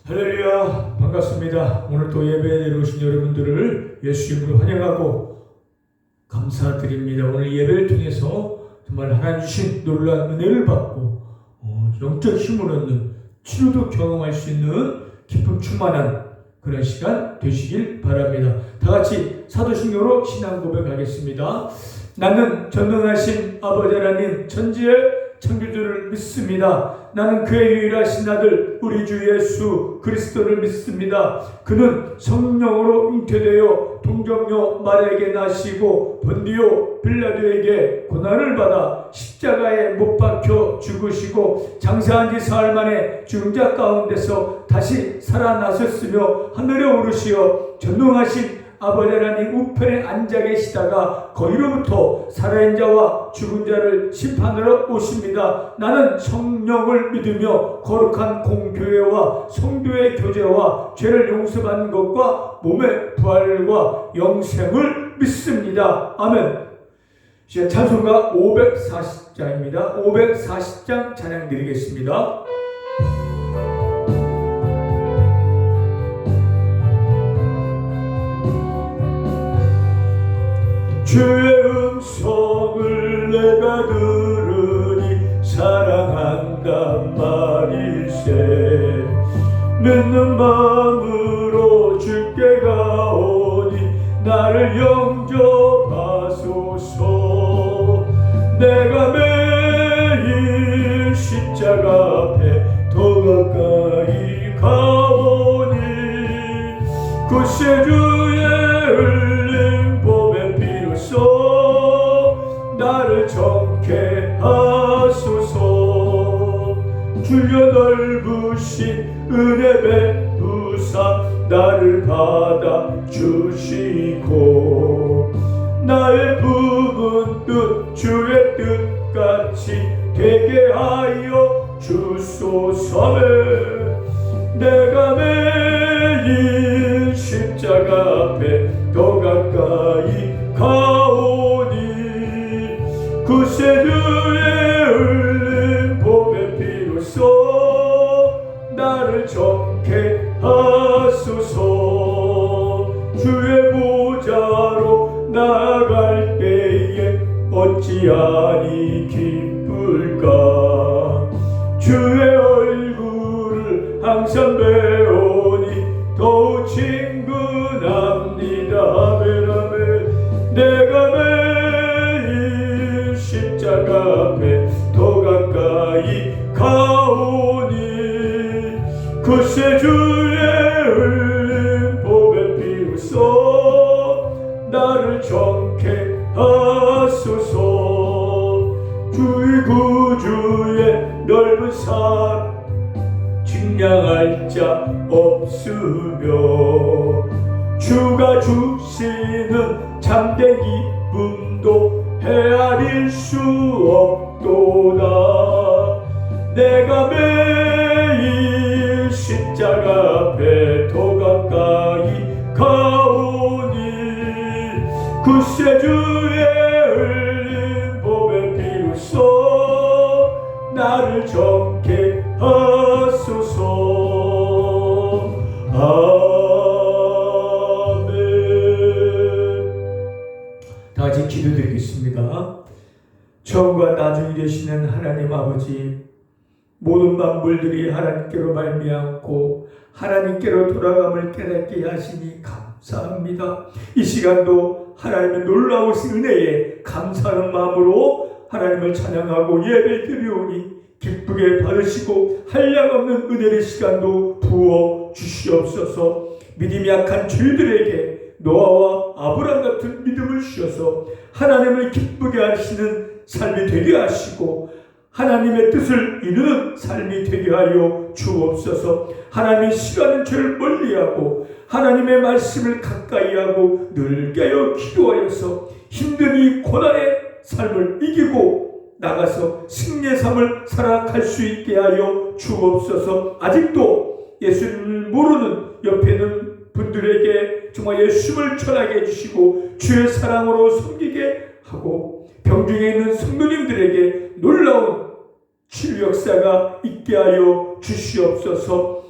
할렐루야, 반갑습니다. 오늘 또 예배에 내려오신 여러분들을 예수 이름으로 환영하고 감사드립니다. 오늘 예배를 통해서 정말 하나님 주신 놀라운 은혜를 받고 영적 힘을 얻는, 치료도 경험할 수 있는 기쁨 충만한 그런 시간 되시길 바랍니다. 다 같이 사도신경으로 신앙 고백하겠습니다. 나는 전능하신 아버지 하나님 천지의 창조주를 믿습니다. 나는 그의 유일하신 아들 우리 주 예수 그리스도를 믿습니다. 그는 성령으로 잉태되어 동정녀 마리아에게 나시고 본디오 빌라도에게 고난을 받아 십자가에 못 박혀 죽으시고 장사한 지 사흘 만에 죽은 자 가운데서 다시 살아나셨으며 하늘에 오르시어 전능하신 아버지 하나님 우편에 앉아 계시다가 거기로부터 살아있는 자와 죽은 자를 심판하러 오십니다. 나는 성령을 믿으며 거룩한 공교회와 성도의 교제와 죄를 용서받는 것과 몸의 부활과 영생을 믿습니다. 아멘. 이제 찬송가 540장입니다. 540장 찬양 드리겠습니다. 주의 음성을 내가 들으니 사랑한단 말일세. 믿는 마음으로 주께 가오니 나를 영접하소서. 내가 매일 십자가 앞에 더 가까이 가오니 구세주의 나를 정케 하소서. 주여 넓으신 은혜 베푸사 나를 받아 주시고 나의 부은 뜻 주의 뜻같이 되게 하여 주소서. 내가 매일 십자가 앞에 더 가까이 가오니 구세주의 흘린 봄의 피로써 나를 정케 하소서. 주의 보좌로 나아갈 때에 어찌하니 기쁠까. 주의 얼굴을 항상 배우니 더욱 친근합니다. 아멘 아멘. 내가 매일 십자가 앞에 더 가까이 가오니 구세주의 흘린 봄의 피로써 나를 정케 하소서. 주의 구주의 넓은 산 측량할 자 없으며 주가 주시는 참된 기쁨도 헤아릴 수 없도다. 내가 매일 십자가 앞에 더 가까이 가오니 구세주의 흘린 봄의 피로써 나를 정케 하소서. 아멘. 다같이 기도드리겠습니다. 처음과 나중이 되시는 하나님 아버지, 모든 만물들이 하나님께로 말미암고 하나님께로 돌아감을 깨닫게 하시니 감사합니다. 이 시간도 하나님의 놀라우신 은혜에 감사하는 마음으로 하나님을 찬양하고 예배 드리오니 기쁘게 받으시고 한량없는 은혜의 시간도 부어 주시옵소서. 믿음이 약한 저희들에게 노아와 아브람 같은 믿음을 주셔서 하나님을 기쁘게 하시는 삶이 되게 하시고 하나님의 뜻을 이루는 삶이 되게 하여 주옵소서. 하나님의 싫어하는 죄를 멀리하고 하나님의 말씀을 가까이 하고 늘 깨어 기도하여서 힘든 이 고난의 삶을 이기고 나가서 승리의 삶을 살아갈 수 있게 하여 주옵소서. 아직도 예수님을 모르는 옆에 있는 분들에게 정말 예수님을 전하게 해주시고 주의 사랑으로 섬기게 하고 병중에 있는 성도님들에게 놀라운 치유 역사가 있게 하여 주시옵소서.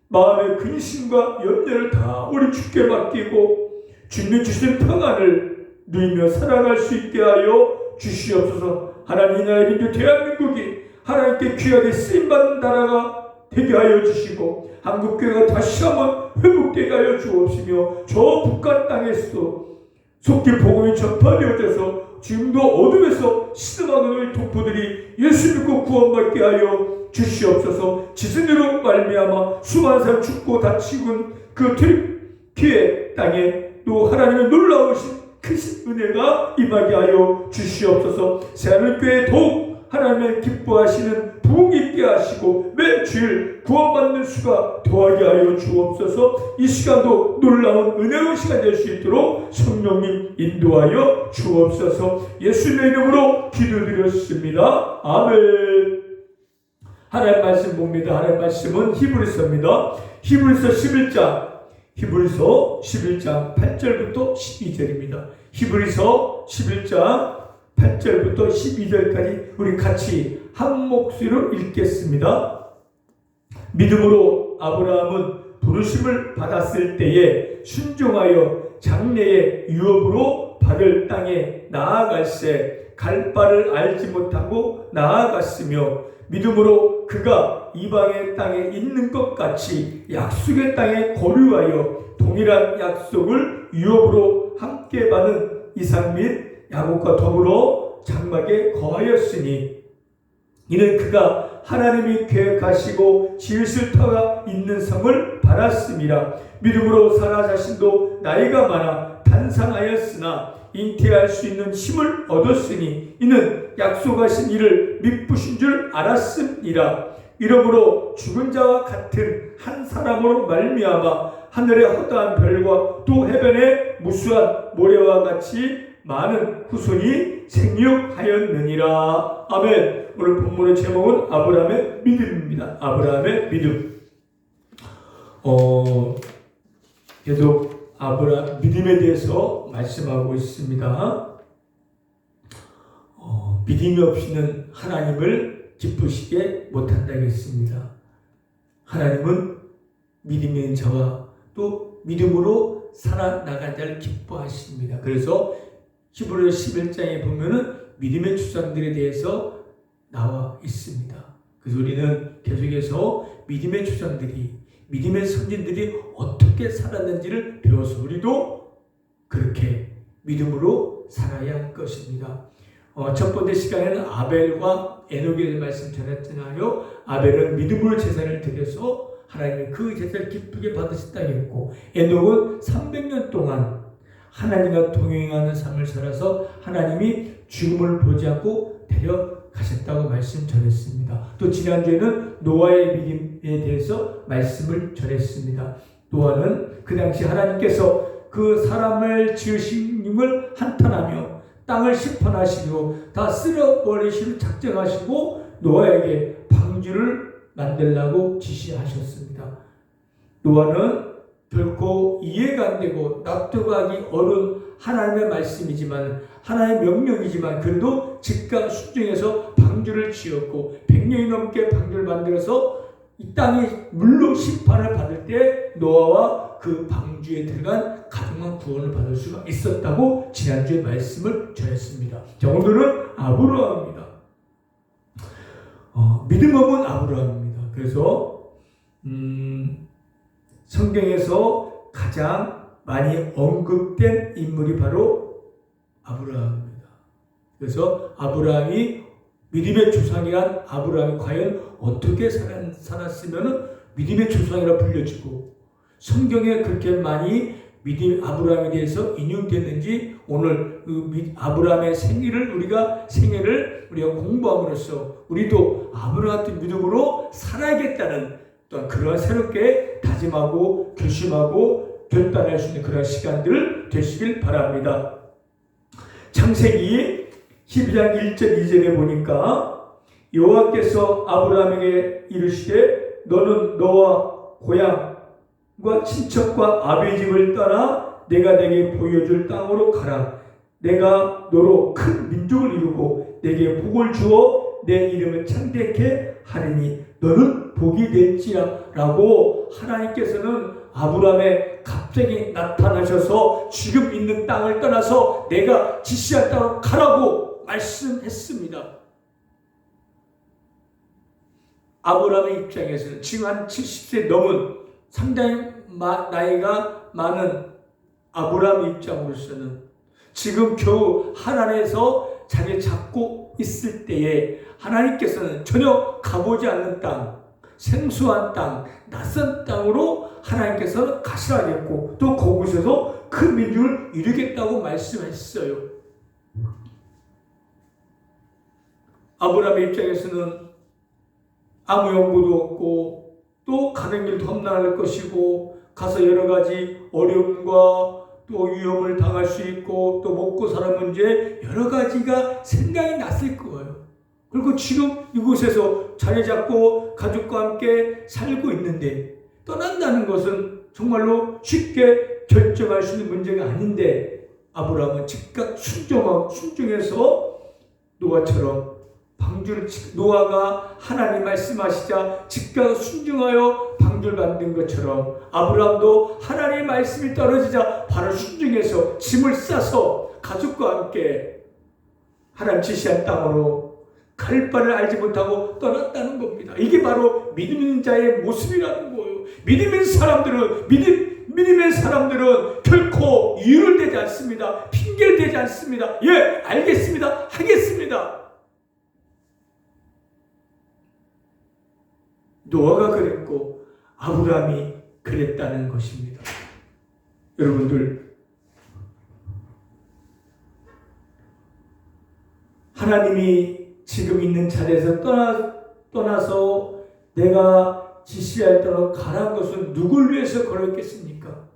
마음의 근심과 염려를 다 우리 주께 맡기고 주님이 주신 평안을 누리며 살아갈 수 있게 하여 주시옵소서. 하나님 나라의 민족 대한민국이 하나님께 귀하게 쓰임받는 나라가 되게 하여 주시고 한국교회가 다시 한번 회복되게 하여 주옵시며 저 북한 땅에서도 속히 복음이 전파되어져서 지금도 어둠에서 신음하는 우리 동포들이 예수 믿고 구원받게 하여 주시옵소서. 지진으로 말미암아 수많은 사람 죽고 다치군 그 튀르키예 땅에 또 하나님의 놀라우신 크신 은혜가 임하게 하여 주시옵소서. 새하늘교회 더욱 하나님의 기뻐하시는 부흥이 있게 하시고 매 주일 구원받는 수가 더하게 하여 주옵소서. 이 시간도 놀라운 은혜로운 시간 될 수 있도록 성령님 인도하여 주옵소서. 예수님의 이름으로 기도드렸습니다. 아멘. 하나님 말씀 봅니다. 하나님 말씀은 히브리서입니다. 히브리서 11장 8절부터 12절입니다. 히브리서 11장 8절부터 12절까지 우리 같이 한 목소리로 읽겠습니다. 믿음으로 아브라함은 부르심을 받았을 때에 순종하여 장래의 유업으로 받을 땅에 나아갈새 갈 바를 알지 못하고 나아갔으며 믿음으로 그가 이방의 땅에 있는 것 같이 약속의 땅에 거류하여 동일한 약속을 유업으로 함께 받은 이삭 및 야곱과 더불어 장막에 거하였으니 이는 그가 하나님이 계획하시고 지으실 터가 있는 성을 바랐습니다. 믿음으로 사라 자신도 나이가 많아 단상하였으나 잉태할 수 있는 힘을 얻었으니 이는 약속하신 이를 미쁘신 줄 알았음이라. 이러므로 죽은 자와 같은 한 사람으로 말미암아 하늘의 허다한 별과 또 해변의 무수한 모래와 같이 많은 후손이 생육하였느니라. 아멘. 오늘 본문의 제목은 아브라함의 믿음입니다. 아브라함의 믿음. 계속 아브라함 믿음에 대해서 말씀하고 있습니다. 믿음이 없이는 하나님을 기쁘시게 못한다겠습니다. 하나님은 믿음 있는 자와 또 믿음으로 살아나간 자를 기뻐하십니다. 그래서 히브리서 11장에 보면은 믿음의 주장들에 대해서 나와 있습니다. 그래서 우리는 계속해서 믿음의 주장들이, 믿음의 선진들이 어떻게 살았는지를 배워서 우리도 그렇게 믿음으로 살아야 할 것입니다. 첫 번째 시간에는 아벨과 에녹에 대해 말씀 전했잖아요. 아벨은 믿음으로 제사를 드려서 하나님이 그 제사를 기쁘게 받으셨다고 했고, 에녹은 300년 동안 하나님과 동행하는 삶을 살아서 하나님이 죽음을 보지 않고 데려가셨다고 말씀 전했습니다. 또 지난주에는 노아의 믿음에 대해서 말씀을 전했습니다. 노아는 그 당시 하나님께서 그 사람을 지으신 님을 한탄하며 땅을 심판하시고 다 쓸어버리시는 작정하시고 노아에게 방주를 만들라고 지시하셨습니다. 노아는 결코 이해가 안 되고 납득하기 어려운 하나님의 말씀이지만, 하나님의 명령이지만 그래도 즉각 순종해서 방주를 지었고 100년이 넘게 방주를 만들어서 이 땅이 물로 심판을 받을 때 노아와 그 방주에 들어간 가정만 구원을 받을 수가 있었다고 지난주에 말씀을 전했습니다. 자, 오늘은 아브라함입니다. 믿음 없는 아브라함입니다. 그래서 성경에서 가장 많이 언급된 인물이 바로 아브라함입니다. 그래서 아브라함이 믿음의 조상이란 아브라함이 과연 어떻게 살았으면 믿음의 조상이라 불려지고 성경에 그렇게 많이 믿음 아브라함에 대해서 인용됐는지 오늘 그 아브라함의 생애를 우리가 공부함으로써 우리도 아브라함 같은 믿음으로 살아야겠다는 또한 그러한 새롭게 다짐하고 결심하고 결단할 수 있는 그런 시간들 되시길 바랍니다. 창세기 12장 1절 2절에 보니까 여호와께서 아브라함에게 이르시되 너는 너와 고향과 친척과 아비 집을 떠나 내가 내게 보여줄 땅으로 가라. 내가 너로 큰 민족을 이루고 내게 복을 주어 내 이름을 창대케 하리니 너는 복이 될지라 라고 그리고 하나님께서는 아브라함에 갑자기 나타나셔서 지금 있는 땅을 떠나서 내가 지시할 땅으로 가라고 말씀했습니다. 아브라함의 입장에서는 지금 한 70세 넘은 상당히 나이가 많은 아브라함의 입장으로서는 지금 겨우 하란에서 자리를 잡고 있을 때에 하나님께서는 전혀 가보지 않는 땅, 생소한 땅, 낯선 땅으로 하나님께서 가시라겠고 또 그곳에서 큰 민족을 이루겠다고 말씀했어요. 아브라함의 입장에서는 아무 연고도 없고 또 가는 길도 험난할 것이고 가서 여러 가지 어려움과 또 위험을 당할 수 있고 또 먹고 사는 문제 여러 가지가 생각이 났을 거예요. 그리고 지금 이곳에서 자리 잡고 가족과 함께 살고 있는데 떠난다는 것은 정말로 쉽게 결정할 수 있는 문제가 아닌데 아브라함은 즉각 순종해서 노아처럼 노아가 하나님 말씀하시자 즉각 순종하여 방주를 만든 것처럼 아브라함도 하나님의 말씀이 떨어지자 바로 순종해서 짐을 싸서 가족과 함께 하나님 지시한 땅으로 갈 바를 알지 못하고 떠났다는 겁니다. 이게 바로 믿음 있는 자의 모습이라는 거예요. 믿음의 사람들은 결코 이유를 대지 않습니다. 핑계를 대지 않습니다. 예, 알겠습니다. 하겠습니다. 노아가 그랬고 아브라함이 그랬다는 것입니다. 여러분들, 하나님이 지금 있는 자리에서 떠나서 내가 지시할 대로 가라는 것은 누굴 위해서 걸었겠습니까?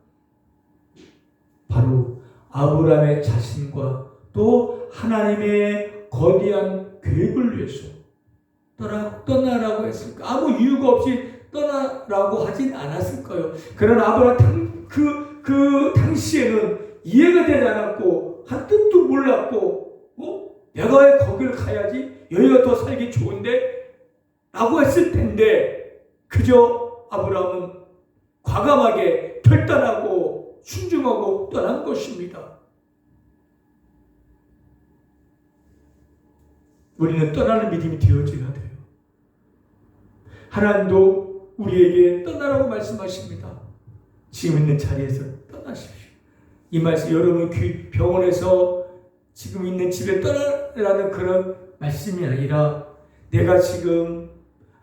바로 아브라함의 자신과 또 하나님의 거대한 계획을 위해서 떠나라고 했을까? 아무 이유가 없이 떠나라고 하진 않았을 거예요. 그러나 아브라함 그 당시에는 이해가 되지 않았고 한 뜻도 몰랐고 내가 왜 거기를 가야지? 여기가 더 살기 좋은데? 라고 했을 텐데 그저 아브라함은 과감하게 결단하고 순종하고 떠난 것입니다. 우리는 떠나는 믿음이 되어져야 돼요. 하나님도 우리에게 떠나라고 말씀하십니다. 지금 있는 자리에서 떠나십시오. 이 말씀 여러분 병원에서 지금 있는 집에 떠나라는 그런 말씀이 아니라 내가 지금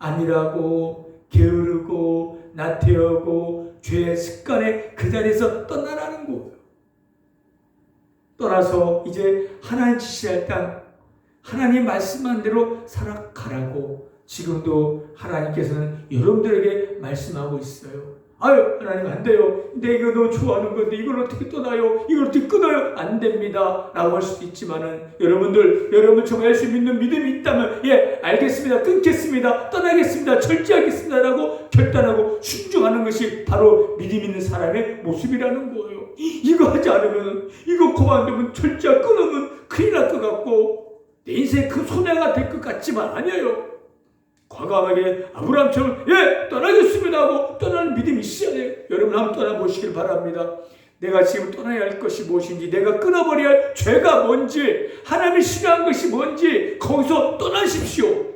안일하고 게으르고 나태하고 죄의 습관에 그 자리에서 떠나라는 거예요. 떠나서 이제 하나님 지시할 땅 하나님 말씀한 대로 살아가라고 지금도 하나님께서는 여러분들에게 말씀하고 있어요. 아유, 하나님 안 돼요. 근데 이거 너무 좋아하는 건데 이걸 어떻게 떠나요? 이걸 어떻게 끊어요? 안 됩니다. 라고 할 수도 있지만은 여러분 정말 예수 믿는 믿음이 있다면 예, 알겠습니다. 끊겠습니다. 떠나겠습니다. 절제하겠습니다. 라고 결단하고 순종하는 것이 바로 믿음 있는 사람의 모습이라는 거예요. 이거 하지 않으면 이거 그만두면 절제하고 끊으면 큰일 날 것 같고 내 인생에 큰 손해가 될 것 같지만 아니에요. 과감하게 아브라함처럼 예, 떠나겠습니다 하고 떠나는 믿음이 있어야 돼요. 여러분 한번 떠나보시길 바랍니다. 내가 지금 떠나야 할 것이 무엇인지, 내가 끊어버려야 할 죄가 뭔지, 하나님이 싫어하는 것이 뭔지 거기서 떠나십시오.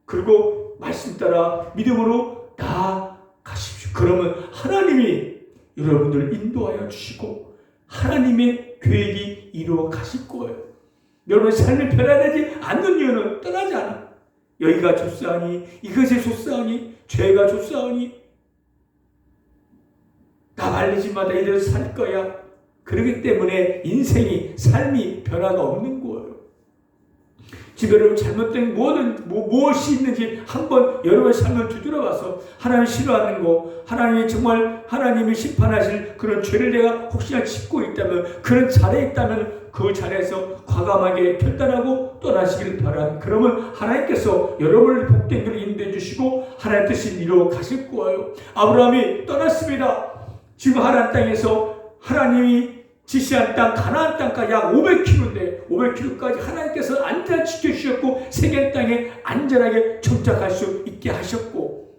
그리고 말씀 따라 믿음으로 나아가십시오. 그러면 하나님이 여러분들을 인도하여 주시고 하나님의 계획이 이루어 가실 거예요. 여러분의 삶이 변화되지 않는 이유는 떠나지 않아. 여기가 좋사하니 이것이 좋사하니 죄가 좋사하니 나 말리지 마다 이대로 살 거야. 그렇기 때문에 인생이 삶이 변화가 없는 거예요. 지금 여러분 잘못된 무엇이 있는지 한번 여러분의 삶을 뒤돌아봐서 하나님 싫어하는 거, 하나님이 정말 하나님이 심판하실 그런 죄를 내가 혹시나 짓고 있다면, 그런 자리에 있다면 그 자리에서 과감하게 결단하고 떠나시기를 바랍니다. 그러면 하나님께서 여러분을 복된 길로 인도해 주시고 하나님의 뜻을 이루어 가실 거예요. 아브라함이 떠났습니다. 지금 하란 땅에서 하나님이 지시한 땅, 가나안 땅까지 약 500km인데 500km까지 하나님께서 안전을 지켜주셨고 세겜 땅에 안전하게 정착할 수 있게 하셨고,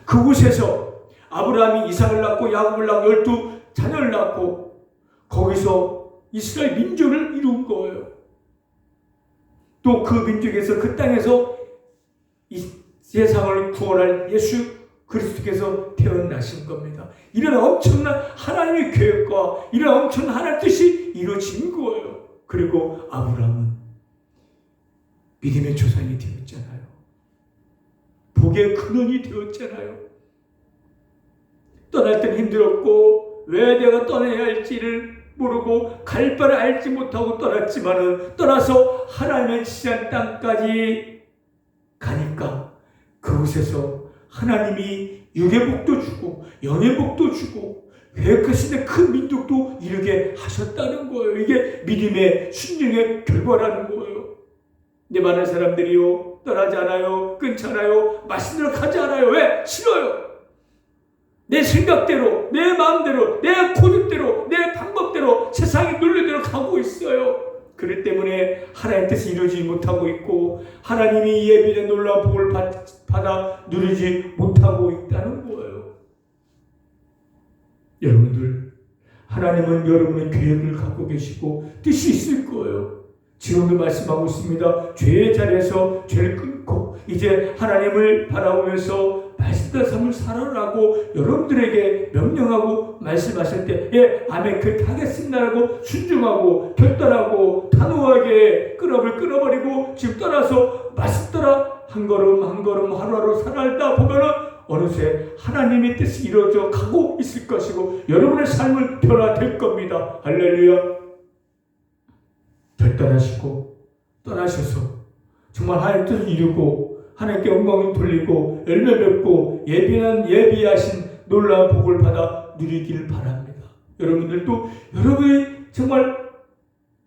그곳에서 아브라함이 이삭을 낳고 야곱을 낳고 12자녀를 낳고 거기서 이스라엘 민족을 이룬 거예요. 또 그 민족에서 그 땅에서 이 세상을 구원할 예수 그리스도께서 태어나신 겁니다. 이런 엄청난 하나님의 계획과 이런 엄청난 하나님의 뜻이 이루어진 거예요. 그리고 아브라함은 믿음의 조상이 되었잖아요. 복의 근원이 되었잖아요. 떠날 때는 힘들었고 왜 내가 떠나야 할지를 모르고 갈 바를 알지 못하고 떠났지만은 떠나서 하나님의 지시한 땅까지 가니까 그곳에서 하나님이 육의 복도 주고 영의 복도 주고 계획하신 큰 민족도 이루게 하셨다는 거예요. 이게 믿음의 순종의 결과라는 거예요. 근데 많은 사람들이요 떠나지 않아요, 끊지 않아요, 말씀대로 가지 않아요. 왜? 싫어요. 내 생각대로, 내 마음대로, 내 고집대로, 내 방법대로 세상의 논리대로 가고 있어요. 그렇기 때문에 하나님의 뜻이 이루어지지 못하고 있고 하나님이 예비된 놀라운 복을 받아 누리지 못하고 있다는 거예요. 여러분들, 하나님은 여러분의 계획을 갖고 계시고 뜻이 있을 거예요. 지금도 말씀하고 있습니다. 죄의 자리에서 죄를 끊고 이제 하나님을 바라보면서 말씀대로 삶을 살아라고 여러분들에게 명령하고 말씀하실 때 예, 아멘 그렇게 하겠습니다라고 순종하고 결단하고 단호하게 끈업을 끊어버리고 지금 떠나서 말씀 따라 한 걸음 한 걸음 하루하루 살아가다 보면은 어느새 하나님의 뜻이 이루어져 가고 있을 것이고 여러분의 삶은 변화될 겁니다. 할렐루야. 결단하시고 떠나셔서 정말 하나님의 뜻을 이루고 하나님께 영광을 돌리고 열매 맺고 예비하신 놀라운 복을 받아 누리길 바랍니다. 여러분들도 여러분이 정말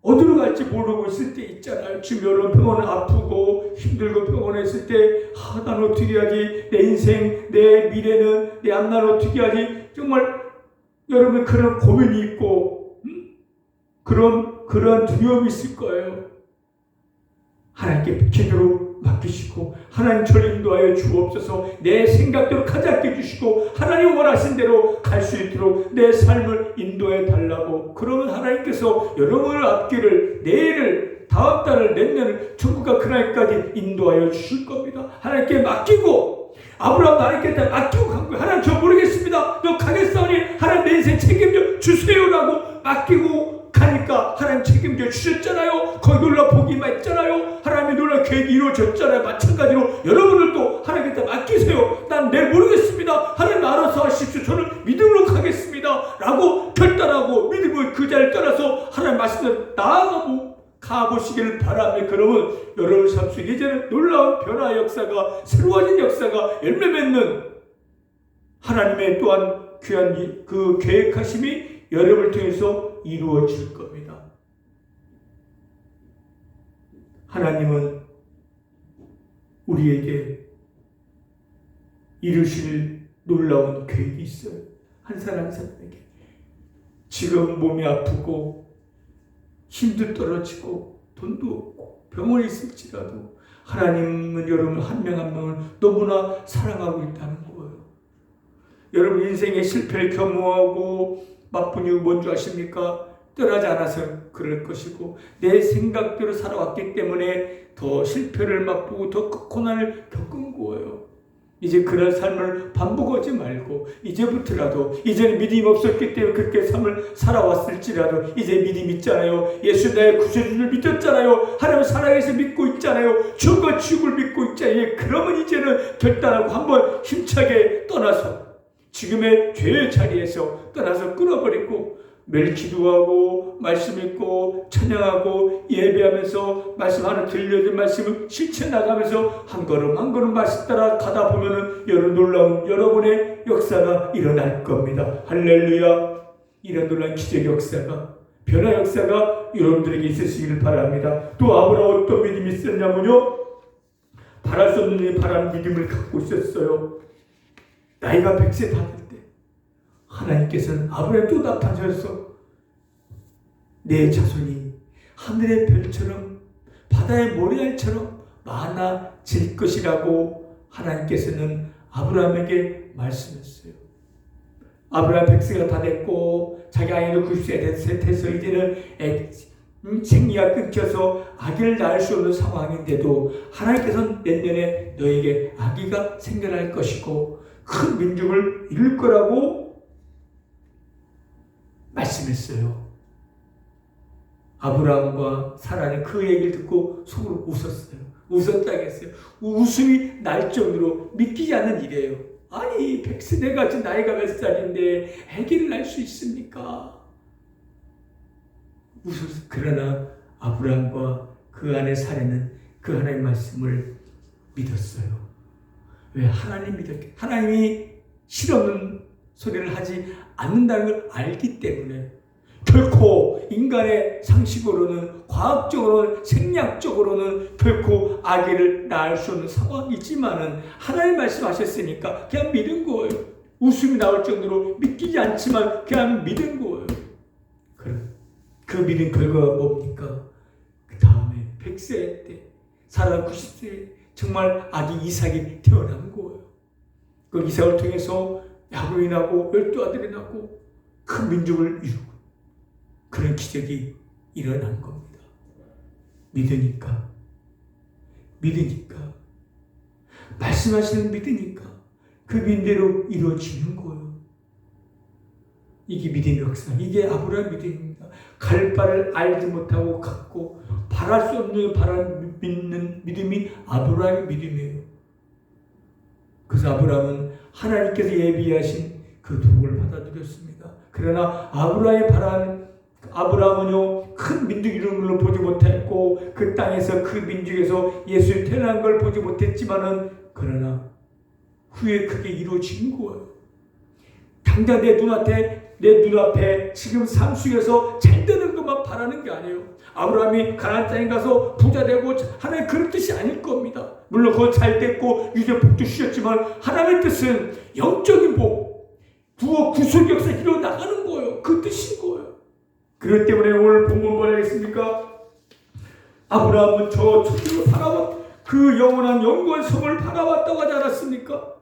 어디로 갈지 모르고 있을 때 있잖아요. 지금 여러분 병원에 아프고 힘들고 병원에 있을 때 난 어떻게 하지? 내 인생, 내 미래는 내 앞날 어떻게 하지? 정말 여러분 그런 고민이 있고 그런 두려움이 있을 거예요. 하나님께 제대로 맡기시고 하나님 저를 인도하여 주옵소서. 내 생각대로 가지 않게 해주시고 하나님 원하신 대로 갈 수 있도록 내 삶을 인도해 달라고. 그러면 하나님께서 여러분의 앞길을 내일을 다음 달을 내년을 전부가 그날까지 인도하여 주실 겁니다. 하나님께 맡기고 아브라함도 하나님께 맡기고 간 거예요. 하나님 저 모르겠습니다. 너 가겠사오니 하나님 내 인생 책임져 주세요라고 맡기고 가니까 하나님 책임져 주셨잖아요. 거기 놀라 복이 있잖아요. 하나님의 놀라 계획이 이루어졌잖아요. 마찬가지로 여러분들도 하나님께 맡기세요. 난 내일 모르겠습니다. 하나님 알아서 하십시오. 저는 믿음으로 가겠습니다 라고 결단하고 믿음의 그 자리를 떠나서 하나님 말씀을 나아가고 가보시기를 바라며 그러면 여러분 삶 속에 이제는 놀라운 변화의 역사가 새로워진 역사가 열매 맺는 하나님의 또한 귀한 그 계획하심이 여러분을 통해서 이루어질 겁니다. 하나님은 우리에게 이루실 놀라운 계획이 있어요. 한 사람 한 사람에게. 지금 몸이 아프고 힘도 떨어지고 돈도 없고 병원에 있을지라도 하나님은 여러분 한 명 한 명을 너무나 사랑하고 있다는 거예요. 여러분 인생의 실패를 겸허하고 맛본 이유 뭔지 아십니까? 떠나지 않아서 그럴 것이고 내 생각대로 살아왔기 때문에 더 실패를 맛보고 더 고난을 겪은 거예요. 이제 그런 삶을 반복하지 말고 이제부터라도 이제는 믿음이 없었기 때문에 그렇게 삶을 살아왔을지라도 이제 믿음 있잖아요. 예수 나의 구세주를 믿었잖아요. 하나님 살아계셔 믿고 있잖아요. 죽과 지옥을 믿고 있잖아요. 그러면 이제는 결단하고 한번 힘차게 떠나서 지금의 죄의 자리에서 떠나서 끊어버리고 매일 기도하고 말씀 읽고 찬양하고 예배하면서 말씀 하나 들려준 말씀을 실천해 나가면서 한 걸음 한 걸음 말씀 따라 가다 보면은 여러분 놀라운 여러분의 역사가 일어날 겁니다. 할렐루야. 이런 놀라운 기적 역사가 변화 역사가 여러분들에게 있으시기를 바랍니다. 또 아브라함 어떤 믿음이 있었냐면요, 바랄 수 없는 바람 믿음을 갖고 있었어요. 나이가 100세 다 될 때 하나님께서는 아브라함 또 나타나셔서 내 자손이 하늘의 별처럼 바다의 모래알처럼 많아질 것이라고 하나님께서는 아브라함에게 말씀했어요. 아브라함 100세가 다 됐고 자기 아이도 90세가 돼서 이제는 생리가 끊겨서 아기를 낳을 수 없는 상황인데도 하나님께서는 내년에 너에게 아기가 생겨날 것이고 큰 민족을 이룰 거라고 말씀했어요. 아브라함과 사라는 그 얘기를 듣고 속으로 웃었어요. 웃었다겠어요. 웃음이 날 정도로 믿기지 않는 일이에요. 아니 100세 내가 지금 나이가 몇 살인데 아기를 낳을 수 있습니까? 웃었어요. 그러나 아브라함과 그 아내 사라는 그 하나님의 말씀을 믿었어요. 왜? 하나님 믿었기, 하나님이 실없는 소리를 하지 않는다는 걸 알기 때문에. 결코 인간의 상식으로는, 과학적으로는, 생략적으로는 결코 아기를 낳을 수 없는 상황이지만은 하나님 말씀하셨으니까 그냥 믿은 거예요. 웃음이 나올 정도로 믿기지 않지만 그냥 믿은 거예요. 그 믿은 결과가 뭡니까? 그 다음에 100세 때, 사라 90세 정말 아기 이삭이 태어난 거예요. 그 이삭을 통해서 야곱이 나고 12아들이 나고 큰 민족을 이루고 그런 기적이 일어난 겁니다. 믿으니까 말씀하시는 믿으니까 그 믿음대로 이루어지는 거예요. 이게 믿음의 역사, 이게 아브라함 믿음입니다. 갈 바를 알지 못하고 갔고 바랄 수 없는 바람 믿는 믿음이 아브라함의 믿음이에요. 그래서 아브라함은 하나님께서 예비하신 그 복을 받아들였습니다. 그러나 아브라함은요 큰 민족 이루는 걸 보지 못했고 그 땅에서 그 민족에서 예수를 태어난 걸 보지 못했지만은 그러나 후에 그게 이루어진 거예요. 당장 내 눈앞에 지금 삶 속에서 잘 되는 것만 바라는 게 아니에요. 아브라함이 가나안 땅에 가서 부자 되고 하나님의 그런 뜻이 아닐 겁니다. 물론 그거 잘 됐고 유대 복도 주셨지만 하나님의 뜻은 영적인 복, 구속 역사 일어나가는 거예요. 그 뜻인 거예요. 그렇기 때문에 오늘 본문 뭐라 했습니까? 아브라함은 저 천지로 바라봤 그 영원한 영광 성을 바라봤다고 하지 않았습니까?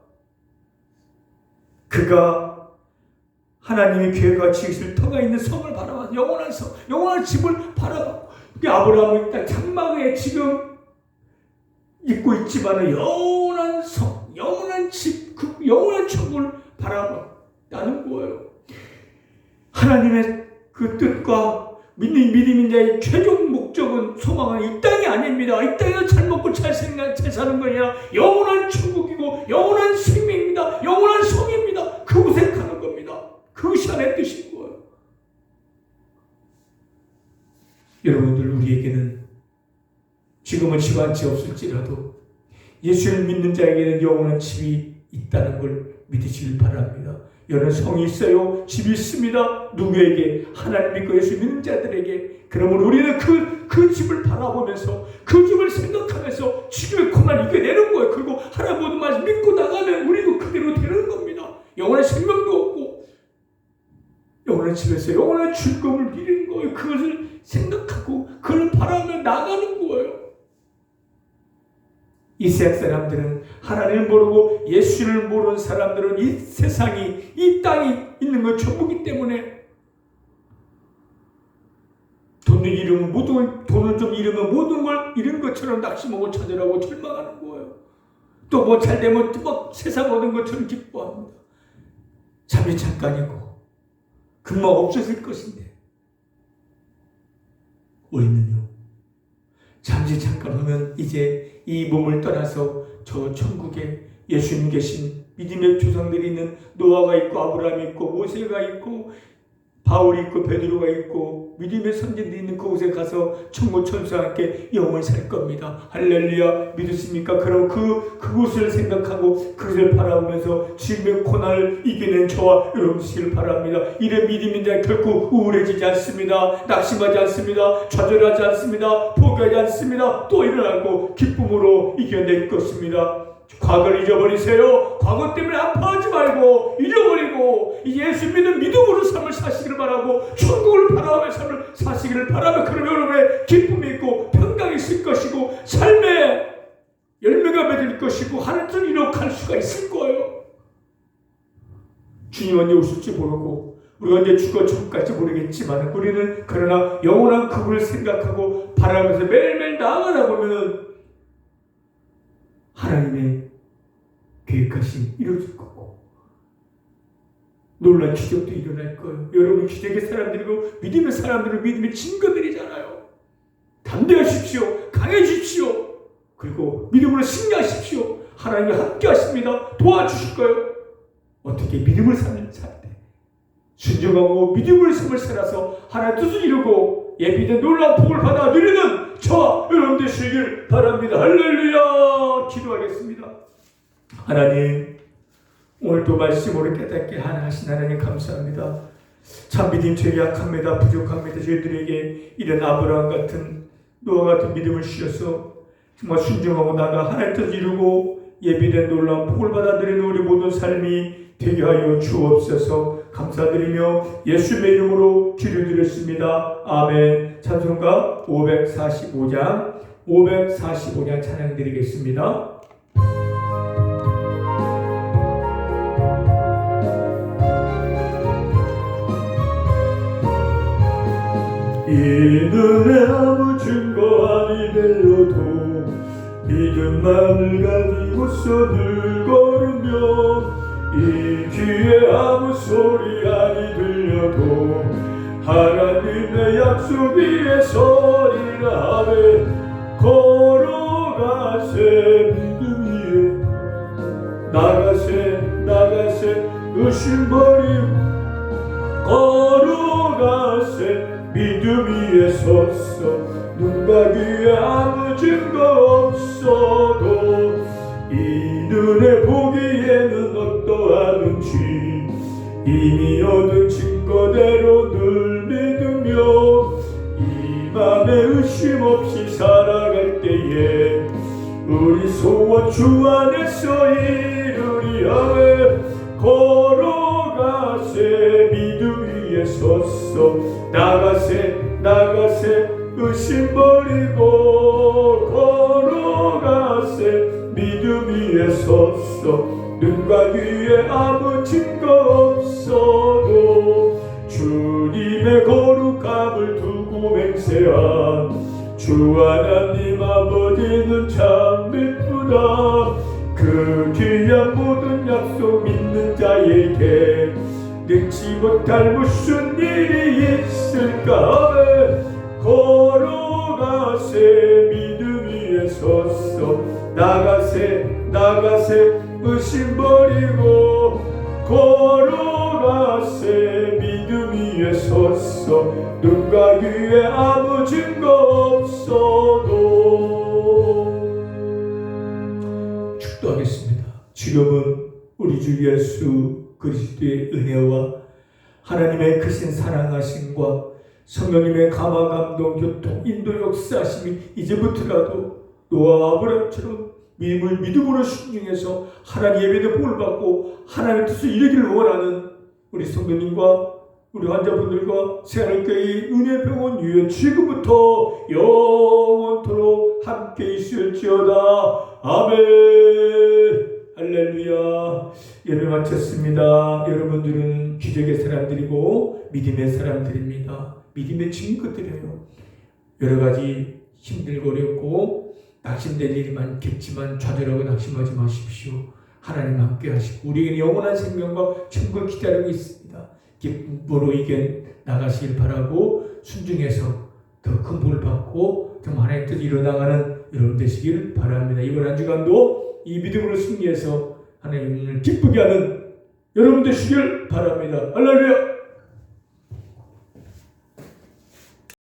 그가 하나님의 교회가 지으실 터가 있는 성을 바라봤, 영원한 성, 영원한 집을 바라봤고, 아브라함은 일단 장막에 지금 있고 있지만 영원한 성, 영원한 집, 그 영원한 천국을 바라봤다는 거예요. 하나님의 그 뜻과 믿는 자의 최종 목적은, 소망은 이 땅이 아닙니다. 이 땅에서 잘 먹고 잘 사는 거 아니라 영원한 천국이고 영원한 생명입니다. 영원한 성입니다. 그곳에 가는 겁니다. 그것이 하나님의 뜻인 거예요. 여러분들, 우리에게는 지금은 집 한 채 없을지라도 예수를 믿는 자에게는 영원한 집이 있다는 걸 믿으시길 바랍니다. 여러분, 성이 있어요. 집이 있습니다. 누구에게? 하나님 믿고 예수 믿는 자들에게. 그러면 우리는 그 집을 바라보면서 그 집을 생각하면서 지금의 고난을 이겨내는 거예요. 그리고 하나님 모든 말씀 믿고 나가면 우리도 그대로 되는 겁니다. 영원한 생명도 없고 영원한 집에서 영원한 즐거움을 누리는 거예요. 그것을 생각하고 그걸 바라며 나가는 거예요. 이 세상 사람들은 하나님을 모르고 예수를 모르는 사람들은 이 세상이, 이 땅이 있는 것 전부기 때문에 돈을 좀 잃으면 모든 걸 잃은 것처럼 낙심하고 찾으라고 절망하는 거예요. 또 뭐 잘 되면 막 세상 얻은 것처럼 기뻐합니다. 잠시 잠깐이고 금방 없어질 것인데 우리는요, 잠시 잠깐 하면 이제 이 몸을 떠나서 저 천국에 예수님 계신 믿음의 조상들이 있는 노아가 있고 아브라함이 있고 모세가 있고 바울이 있고 베드로가 있고 믿음의 선진들이 있는 그곳에 가서 천국 천사와 함께 영원히 살 겁니다. 할렐루야. 믿으십니까? 그럼 그곳을 생각하고 그것을 바라보면서 지금의 고난을 이겨낸 저와 여러분이시길 바랍니다. 이런 믿음인 자 결코 우울해지지 않습니다. 낙심하지 않습니다. 좌절하지 않습니다. 포기하지 않습니다. 또 일어나고 기쁨으로 이겨낼 것입니다. 과거를 잊어버리세요. 과거 때문에 아파하지 말고 잊어버리고 예수 믿는 믿음으로 삶을 사시기를 바라고 천국을 바라보며 삶을 사시기를 바라며, 그러면 여러분의 기쁨이 있고 평강이 있을 것이고 삶의 열매가 맺을 것이고 하늘을 이룩할 수가 있을 거예요. 주님 언제 오실지 모르고 우리가 언제 죽어 천국 갈지 모르겠지만 우리는 그러나 영원한 그분을 생각하고 바라면서 매일매일 나아가다 보면 하나님의 계획하심 이루어질 거고 놀라운 기적도 일어날 거예요. 여러분 기적의 사람들이고 믿음의 사람들은 믿음의 증거들이잖아요. 담대하십시오. 강해지십시오. 그리고 믿음으로 승리하십시오. 하나님이 함께 하십니다. 도와주실 거예요. 어떻게 믿음을 살 때 순종하고 믿음을 삶을 살아서 하나님의 뜻을 이루고 예비된 놀라운 복을 받아 누리는 저와 여러분 되시길 바랍니다. 할렐루야. 기도하겠습니다. 하나님 오늘도 말씀으로 깨닫게 하신 하나님 감사합니다. 참 믿음 저희 약합니다. 부족합니다. 저희들에게 이런 아브라함 같은 노아 같은 믿음을 주셔서 정말 순종하고 나가 하나님의 뜻을 이루고 예비된 놀라운 복을 받아들이는 우리 모든 삶이 되게 하여 주옵소서. 감사드리며 예수님의 이름으로 기도드렸습니다. 아멘. 찬송가 545장 찬양드리겠습니다. 이들의 아무 증거 아니 되어도 믿음만을 가지고서 늘 걸으며 이 귀에 아무 소리 아니 들려도 하나님의 약속 위에 서리라 하되 걸어가세 믿음 위에 나가세 의심 버리고 걸어가세 믿음 위에 섰어 눈과 귀에 아무 증거 없어도 이 눈에 보기에는 어떠하든지 이미 얻은 증거대로 늘 믿으며 이 맘에 의심 없이 살아갈 때에 우리 소원 주 안에서 이루리 하에 걸어가세 믿음 위에 섰어 나가세 의심 버리고 걸어가세 믿음 위에 섰어 눈과 귀에 아무 증거 없어도 주님의 거룩함을 두고 맹세한 주 하나님 아버지는 참 믿구나. 그 귀한 모든 약속 믿는 자에게 능치 못할 무슨 일이 있을까. 걸어가세 믿음 위에 섰어 나가세 의심 버리고 걸어가세 믿음 위에 섰어 눈과 귀에 아무 증거 없어도. 축도하겠습니다. 지금은 우리 주 예수 그리스도의 은혜와 하나님의 크신 사랑하심과 성령님의 감화 감동 교통 인도 역사하심이 이제부터라도 노아 아브라함처럼 믿음으로 순종해서 하나님 예배의 복을 받고 하나님의 뜻을 이루기를 원하는 우리 성도님과 우리 환자분들과 새하늘교회의 은혜병원 유해 지금부터 영원토록 함께 있을지어다. 아멘. 할렐루야. 예배 마쳤습니다. 여러분들은 기적의 사람들이고 믿음의 사람들입니다. 믿음의 증거들이에요. 여러 가지 힘들고 어렵고 낙심될 일이 많겠지만 좌절하고 낙심하지 마십시오. 하나님 함께 하시고 우리에게는 영원한 생명과 천국을 기다리고 있습니다. 기쁨으로 이겨 나가시길 바라고 순종해서 더 큰 복을 받고 정말 하나님의 뜻 이뤄나가는 여러분 되시길 바랍니다. 이번 한 주간도 이 믿음으로 승리해서 하나님을 기쁘게 하는 여러분 되시길 바랍니다. 할렐루야.